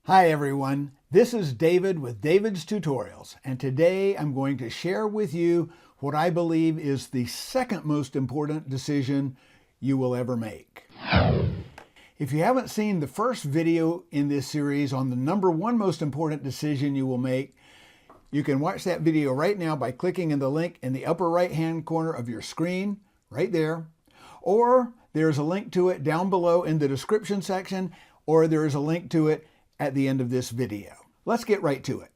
Hi everyone, this is David with David's Tutorials, and today I'm going to share with you what I believe is the second most important decision you will ever make. If you haven't seen the first video in this series on the number one most important decision you will make, you can watch that video right now by clicking in the link in the upper right hand corner of your screen, right there, or there's a link to it down below in the description section, or there is a link to it at the end of this video. Let's get right to it.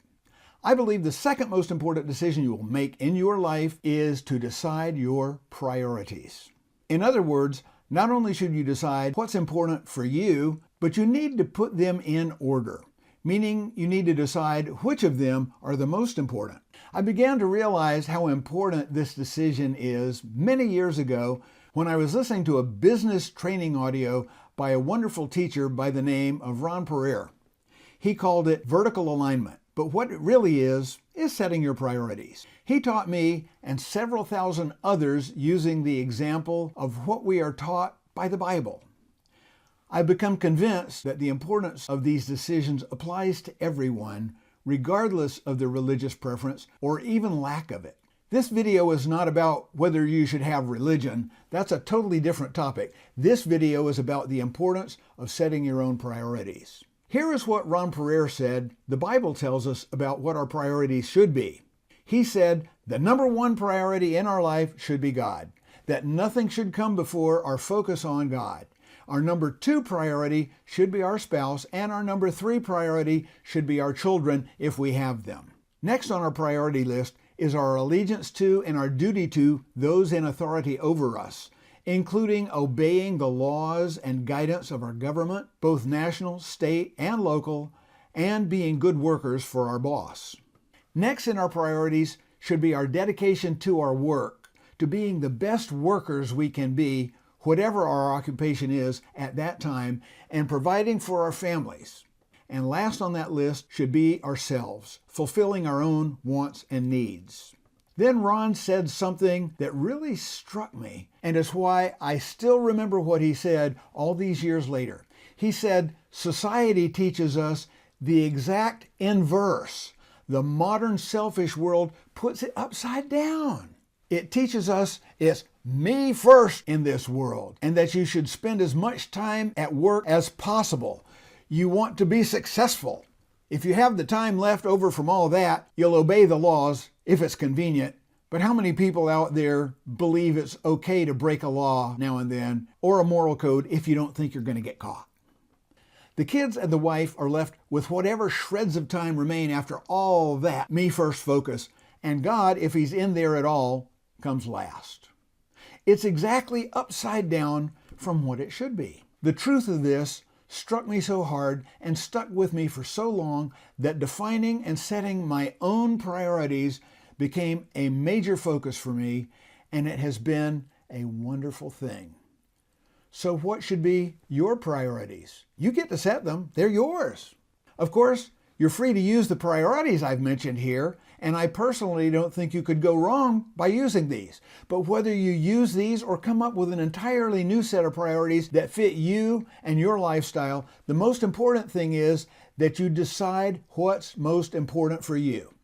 I believe the second most important decision you will make in your life is to decide your priorities. In other words, not only should you decide what's important for you, but you need to put them in order, meaning you need to decide which of them are the most important. I began to realize how important this decision is many years ago when I was listening to a business training audio by a wonderful teacher by the name of Ron Pereira. He called it vertical alignment, but what it really is setting your priorities. He taught me and several thousand others using the example of what we are taught by the Bible. I've become convinced that the importance of these decisions applies to everyone, regardless of their religious preference or even lack of it. This video is not about whether you should have religion. That's a totally different topic. This video is about the importance of setting your own priorities. Here is what Ron Pereira said the Bible tells us about what our priorities should be. He said, the number one priority in our life should be God, that nothing should come before our focus on God. Our number two priority should be our spouse, and our number three priority should be our children if we have them. Next on our priority list is our allegiance to and our duty to those in authority over us, including obeying the laws and guidance of our government, both national, state, and local, and being good workers for our boss. Next in our priorities should be our dedication to our work, to being the best workers we can be, whatever our occupation is at that time, and providing for our families. And last on that list should be ourselves, fulfilling our own wants and needs. Then Ron said something that really struck me, and it's why I still remember what he said all these years later. He said, society teaches us the exact inverse. The modern selfish world puts it upside down. It teaches us it's me first in this world, and that you should spend as much time at work as possible. You want to be successful. If you have the time left over from all that, you'll obey the laws if it's convenient. But how many people out there believe it's okay to break a law now and then, or a moral code if you don't think you're going to get caught? The kids and the wife are left with whatever shreds of time remain after all that me first focus, and God, if he's in there at all, comes last. It's exactly upside down from what it should be. The truth of this struck me so hard and stuck with me for so long that defining and setting my own priorities became a major focus for me, and it has been a wonderful thing. So what should be your priorities? You get to set them. They're yours. Of course, you're free to use the priorities I've mentioned here, and I personally don't think you could go wrong by using these. But whether you use these or come up with an entirely new set of priorities that fit you and your lifestyle, the most important thing is that you decide what's most important for you.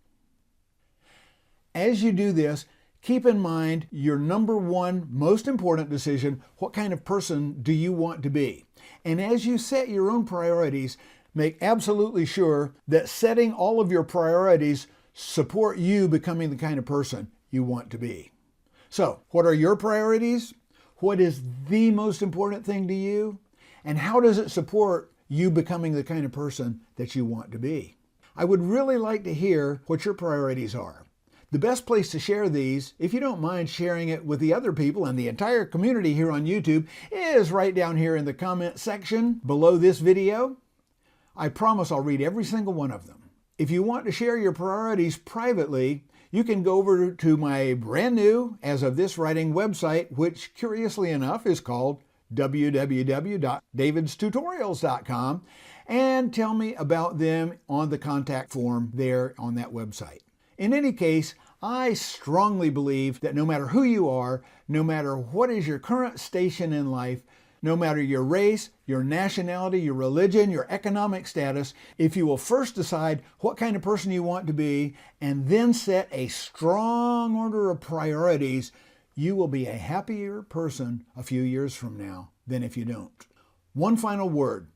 As you do this, keep in mind your number one most important decision: what kind of person do you want to be? And as you set your own priorities, make absolutely sure that setting all of your priorities support you becoming the kind of person you want to be. So, what are your priorities? What is the most important thing to you? And how does it support you becoming the kind of person that you want to be? I would really like to hear what your priorities are. The best place to share these, if you don't mind sharing it with the other people and the entire community here on YouTube, is right down here in the comment section below this video. I promise I'll read every single one of them. If you want to share your priorities privately, you can go over to my brand new, as of this writing, website, which curiously enough is called www.davidstutorials.com, and tell me about them on the contact form there on that website. In any case, I strongly believe that no matter who you are, no matter what is your current station in life, No matter your race, your nationality, your religion, your economic status, if you will first decide what kind of person you want to be and then set a strong order of priorities, you will be a happier person a few years from now than if you don't. One final word.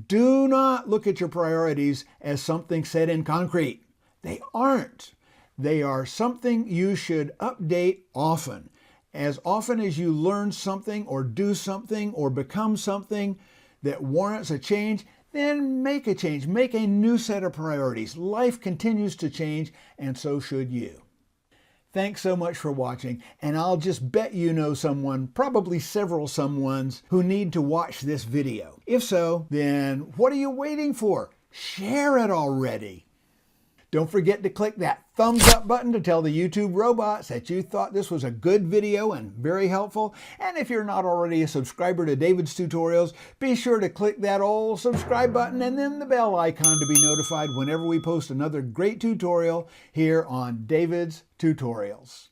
Do not look at your priorities as something set in concrete. They aren't. They are something you should update often. As often as you learn something or do something or become something that warrants a change, then make a change. Make a new set of priorities. Life continues to change, and so should you. Thanks so much for watching, and I'll just bet you know someone, probably several someones, who need to watch this video. If so, then what are you waiting for? Share it already. Don't forget to click that thumbs up button to tell the YouTube robots that you thought this was a good video and very helpful. And if you're not already a subscriber to David's Tutorials, be sure to click that old subscribe button and then the bell icon to be notified whenever we post another great tutorial here on David's Tutorials.